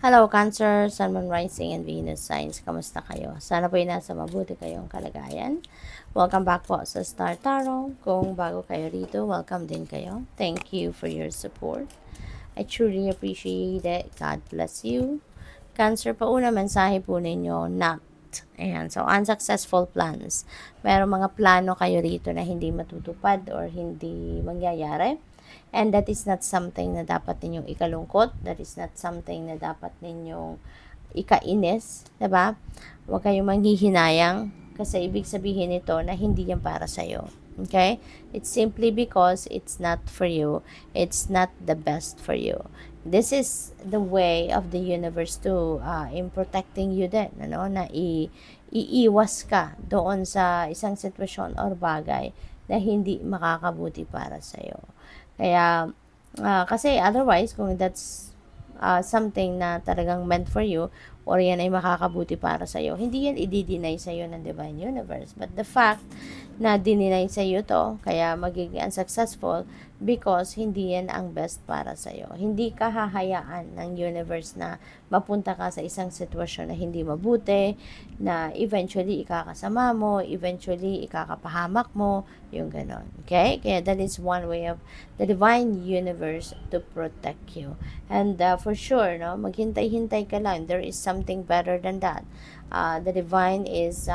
Hello, Cancer, Sun, Moon, Rising, and Venus signs. Kamusta kayo? Sana po nasa mabuti kayong kalagayan. Welcome back po sa Star Tarot. Kung bago kayo rito, welcome din kayo. Thank you for your support. I truly appreciate it. God bless you. Cancer, pauna mensahe po ninyo, not. Ayan, so unsuccessful plans. Merong mga plano kayo rito na hindi matutupad or hindi mangyayari. And that is not something na dapat ninyong ikalungkot. That is not something na dapat ninyong ikainis. Diba? Huwag kayong manghihinayang kasi ibig sabihin nito na hindi yan para sa'yo. Okay? It's simply because it's not for you. It's not the best for you. This is the way of the universe to in protecting you din. Ano? Na iiwas ka doon sa isang sitwasyon or bagay na hindi makakabuti para sa'yo. Kaya, kasi otherwise, kung that's something na talagang meant for you, or yan ay makakabuti para sa'yo, hindi yan i-deny sa'yo ng Divine Universe. But the fact na dininay sa'yo to, kaya magiging unsuccessful, because hindi yan ang best para sa'yo. Hindi ka hahayaan ng universe na mapunta ka sa isang sitwasyon na hindi mabuti, na eventually ikakasama mo, eventually ikakapahamak mo, yung ganon. Okay? Kaya that is one way of the Divine Universe to protect you. And for sure, no, maghintay-hintay ka lang. There is something better than that. The Divine is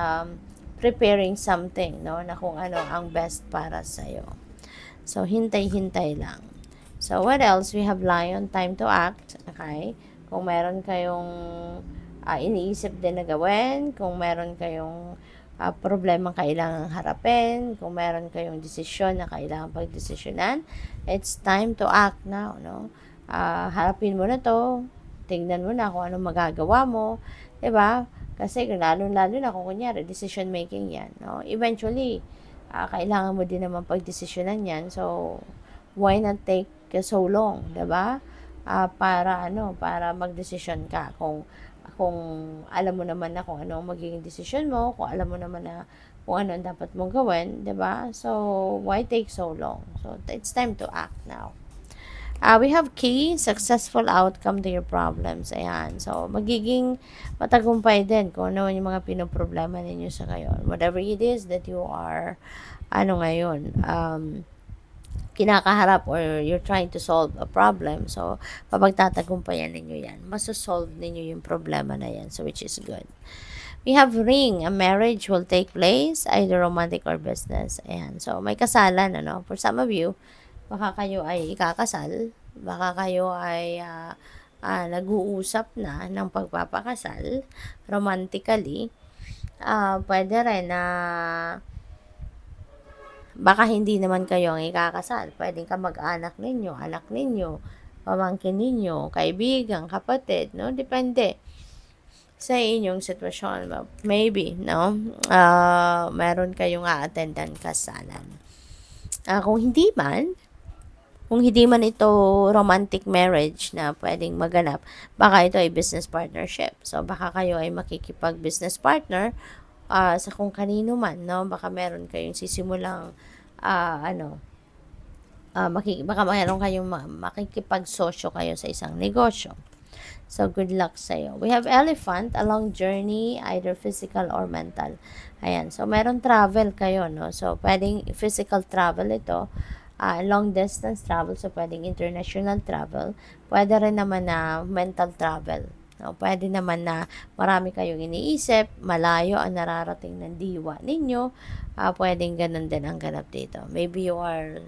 preparing something, no, na kung ano ang best para sa'yo. So, hintay-hintay lang. So, what else? We have Lion, time to act. Okay? Kung meron kayong iniisip din na gawin, kung meron kayong problema kailangang harapin, kung meron kayong desisyon na kailangang pagdesisyonan, it's time to act now, no? Harapin mo na to, tingnan mo na kung anong magagawa mo, diba? Kasi lalo-lalo na kung kunyari, decision making yan, no? Eventually, kailangan mo din naman pagdesisyonan yan. So, why not take so long, diba? Para magdesisyon ka. Kung alam mo naman na kung ano ang magiging desisyon mo, kung alam mo naman na kung ano ang dapat mong gawin, diba? So, why take so long? So, it's time to act now. We have key, successful outcome to your problems. Ayan. So, magiging matagumpay din kung ano yung mga pinoproblema ninyo sa ngayon. Whatever it is that you are, ngayon, kinakaharap or you're trying to solve a problem. So, papagtatagumpayan ninyo yan. Masosolve ninyo yung problema na yan. So, which is good. We have ring. A marriage will take place, either romantic or business. Ayan. So, may kasalan, ano? For some of you, baka kayo ay ikakasal, baka kayo ay nag-uusap na ng pagpapakasal, romantically. Pwede rin na baka hindi naman kayo ang ikakasal. Pwede ka mag-anak ninyo, anak ninyo, pamangkin ninyo, kaibigan, kapatid, no? Depende sa inyong sitwasyon. Maybe, no? Meron kayong a-attendan kasalan. Kung hindi man ito romantic marriage na pwedeng maganap, baka ito ay business partnership. So, baka kayo ay makikipag-business partner sa kung kanino man, no? Baka meron kayong sisimulang, baka meron kayong makikipag-sosyo kayo sa isang negosyo. So, good luck sa'yo. We have elephant, a long journey, either physical or mental. Ayan. So, meron travel kayo, no? So, pwedeng physical travel ito. Long distance travel, so pwedeng international travel. Pwede rin naman na mental travel. No? Pwede naman na marami kayong iniisip, malayo ang nararating ng diwa ninyo. Pwedeng ganun din ang ganap dito. Maybe you are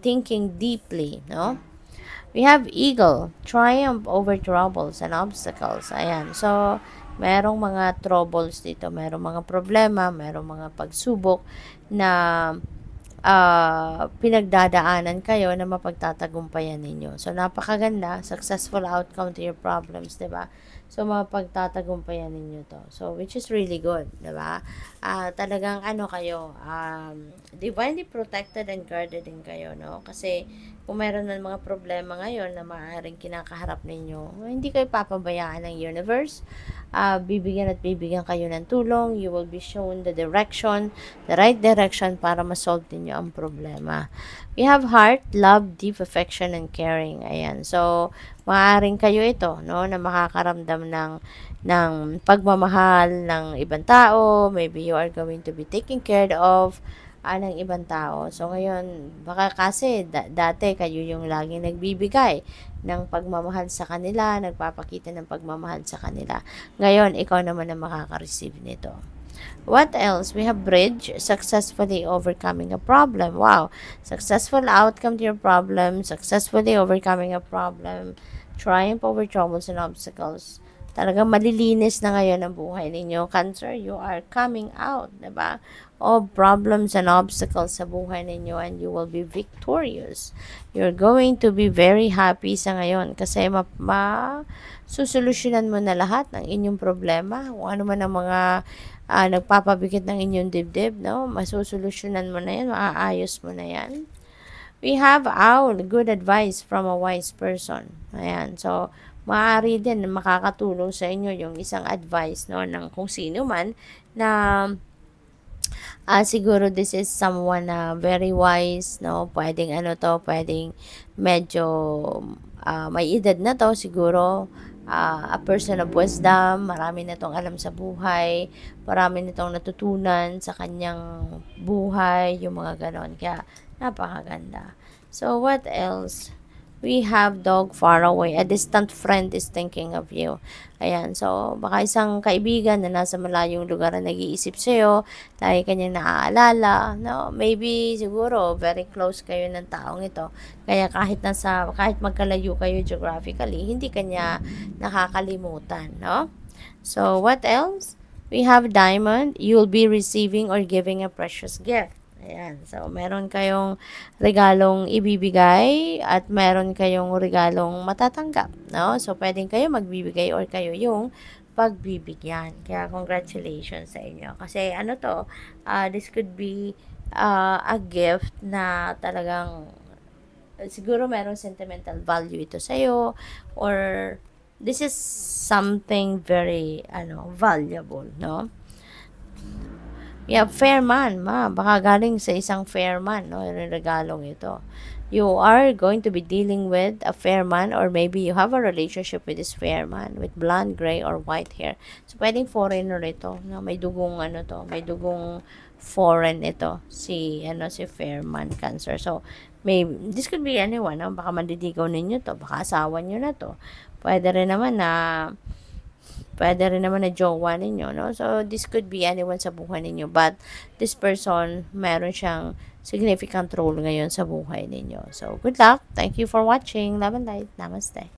thinking deeply, no? We have eagle, triumph over troubles and obstacles. Ayan. So, merong mga troubles dito, merong mga problema, merong mga pagsubok na pinagdadaanan kayo na mapagtatagumpayan ninyo. So, napakaganda, successful outcome to your problems, diba? So, mapagtatagumpayan ninyo to. So, which is really good, diba? Talagang kayo, divinely protected and guarded din kayo, no? Kasi, kung meron ng mga problema ngayon na maaaring kinakaharap ninyo, hindi kayo papabayaan ng universe. Bibigyan at bibigyan kayo ng tulong. You will be shown the direction, the right direction para ma-solve ninyo ang problema. We have heart, love, deep affection, and caring. Ayan. So, maaaring kayo ito, no, na makakaramdam ng pagmamahal ng ibang tao. Maybe you are going to be taken care of ng ibang tao. So, ngayon, baka kasi dati kayo yung laging nagbibigay ng pagmamahal sa kanila, nagpapakita ng pagmamahal sa kanila. Ngayon, ikaw naman ang makaka-receive nito. What else? We have bridge, successfully overcoming a problem. Wow. Successful outcome to your problem, successfully overcoming a problem, triumph over troubles and obstacles. Talagang malilinis na ngayon ang buhay ninyo. Cancer, you are coming out, diba? Of problems and obstacles sa buhay ninyo and you will be victorious. You're going to be very happy sa ngayon kasi susolusyonan mo na lahat ng inyong problema. Kung ano man ang mga nagpapabigit ng inyong dibdib, no? Masusolusyonan mo na yan, maaayos mo na yan. We have good advice from a wise person. Ayan, so maaari din makakatulong sa inyo yung isang advice, no, ng kung sino man na siguro this is someone na very wise, no, pwedeng pwedeng medyo may edad na to siguro, a person of wisdom, marami na tong alam sa buhay, marami na tong natutunan sa kanyang buhay, yung mga ganon, kaya napakaganda. So what else? We have dog far away. A distant friend is thinking of you. Ayan. So, baka isang kaibigan na nasa malayong lugar na nag-iisip sa'yo, lagi kanyang naaalala, no? Maybe, siguro, very close kayo ng taong ito. Kaya kahit magkalayo kayo geographically, hindi kanya nakakalimutan, no? So, what else? We have diamond. You'll be receiving or giving a precious gift. Ayan. So, meron kayong regalong ibibigay at meron kayong regalong matatanggap, no? So, pwedeng kayo magbibigay or kayo yung pagbibigyan. Kaya, congratulations sa inyo. Kasi, this could be a gift na talagang siguro merong sentimental value ito sa'yo or this is something very, valuable, no? Yeah, fair man, baka galing sa isang fair man, no, yung regalong ito. You are going to be dealing with a fair man or maybe you have a relationship with this fair man with blonde, gray, or white hair. So, pwedeng foreigner ito, no, may dugong, may dugong foreign ito, si fair man, Cancer. So, this could be anyone, no, baka mandidigaw ninyo to, baka asawa nyo na to. Pwede rin naman na jowa ninyo, no? So, this could be anyone sa buhay ninyo. But, this person, meron siyang significant role ngayon sa buhay ninyo. So, good luck. Thank you for watching. Love and light. Namaste.